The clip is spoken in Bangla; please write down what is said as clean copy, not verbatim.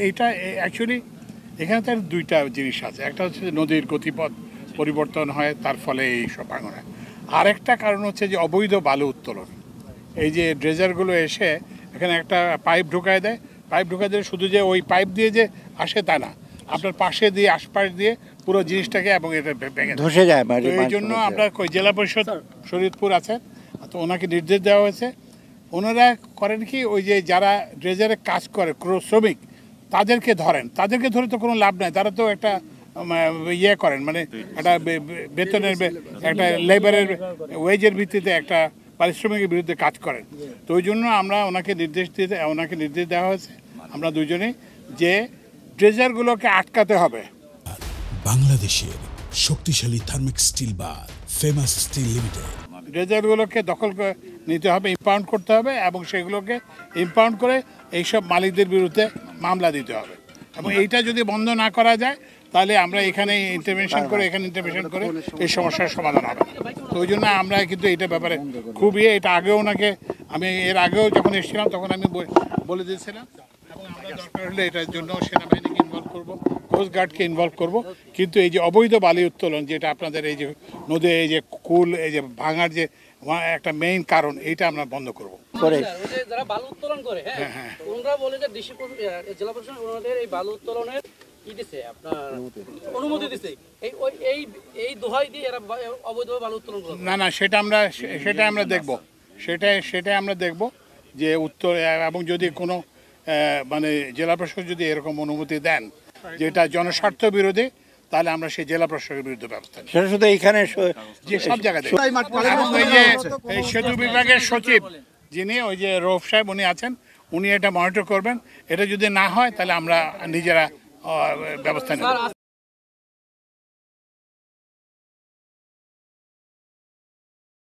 এইটা অ্যাকচুয়ালি এখানে তার দুইটা জিনিস আছে। একটা হচ্ছে যে নদীর গতিপথ পরিবর্তন হয়, তার ফলে এই সব ভাঙন হয়। আরেকটা কারণ হচ্ছে যে অবৈধ বালু উত্তোলন। এই যে ড্রেজারগুলো এসে এখানে একটা পাইপ ঢুকায় দেয়, পাইপ ঢুকায় দিলে শুধু যে ওই পাইপ দিয়ে যে আসে তা না, আপনার পাশে দিয়ে আশপাশ দিয়ে পুরো জিনিসটাকে এবং এটা ভেঙে ধসে যায়। তো এই জন্য আমরা জেলা পরিষদ শরীয়তপুর আছে, তো ওনাকে নির্দেশ দেওয়া হয়েছে। ওনারা করেন কি, ওই যে যারা ড্রেজারে কাজ করে শ্রমিক তাদেরকে ধরেন, তাদেরকে ধরে তো কোনো লাভ নাই, তারা তো একটা ইয়ে করেন, মানে একটা বেতনের একটা লেবারের ওয়েজের ভিত্তিতে একটা পারিশ্রমিকের বিরুদ্ধে কাজ করেন। তো ওই জন্য আমরা ওনাকে নির্দেশ দেওয়া হয়েছে, আমরা দুজনেই, যে ড্রেজারগুলোকে আটকাতে হবে। বাংলাদেশের শক্তিশালী থার্মিক স্টিল বা ফেমাস স্টিল লিমিটেড ড্রেজারগুলোকে দখল করে নিতে হবে, ইম্পাউন্ড করতে হবে, এবং সেগুলোকে ইম্পাউন্ড করে এইসব মালিকদের বিরুদ্ধে মামলা দিতে হবে। এবং এইটা যদি বন্ধ না করা যায় তাহলে আমরা এখানে ইন্টারভেনশন করে এই সমস্যার সমাধান হবে। তো ওই জন্য আমরা কিন্তু এইটা ব্যাপারে খুবই, এটা আগেও ওনাকে আমি এর আগেও যখন এসেছিলাম তখন আমি বলে দিয়েছিলাম, এবং আমরা দরকার হলে এটার জন্য সেনাবাহিনীকে ইনভলভ করবো, কোস্টগার্ডকে ইনভলভ করব। কিন্তু এই যে অবৈধ বালি উত্তোলন, যেটা আপনাদের এই যে নদী এই যে কুল এই যে ভাঙার যে একটা মেইন কারণ, এইটা আমরা বন্ধ করব। যারা বালু উত্তোলন করে, হ্যাঁ, ওনারা বলে যে জেলা প্রশাসন ওনাদের এই বালু উত্তোলনের কি দিছে, আপনার অনুমতি দিছে, এই দোহাই দিয়ে এরা অবৈধভাবে বালু উত্তোলন করে। না, সেটা আমরা দেখব, সেটাই আমরা দেখব যে উত্তর, এবং যদি কোনো মানে জেলা প্রশাসক যদি এরকম অনুমতি দেন যেটা জনস্বার্থ বিরোধী, তাহলে আমরা সেই জেলা প্রশাসকের বিরুদ্ধে ব্যবস্থা নিই। সেটা শুধু এখানে যে সব জায়গাতে, এবং এই যে এই সেতু বিভাগের সচিব যিনি ওই যে রৌফ সাহেব উনি আছেন, উনি এটা মনিটর করবেন। এটা যদি না হয় তাহলে আমরা নিজেরা ব্যবস্থা নেব।